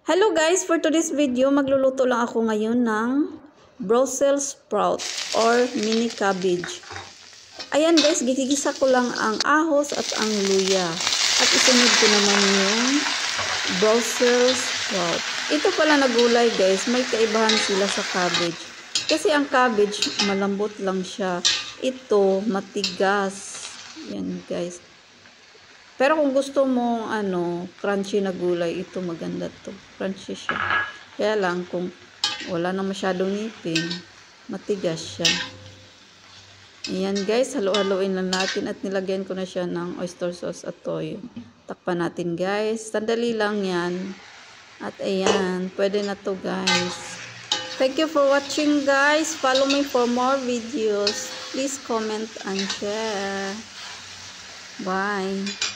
Hello guys, for today's video, magluluto lang ako ngayon ng Brussels sprout or mini cabbage. Ayan guys, gigisa ko lang ang ahos at ang luya. At isunod ko naman yung Brussels sprout. Ito pala na gulay guys, may kaibahan sila sa cabbage. Kasi ang cabbage, malambot lang siya. Ito, matigas. Yan guys. Pero kung gusto mo crunchy na gulay, ito maganda to. Crunchy siya. Kaya lang kung wala na masyadong ngipin, matigas siya. Ayan guys, halo-haloin lang natin at nilagyan ko na siya ng oyster sauce at toyo. Takpan natin guys. Sandali lang yan. At ayan, pwede na to guys. Thank you for watching guys. Follow me for more videos. Please comment and share. Bye.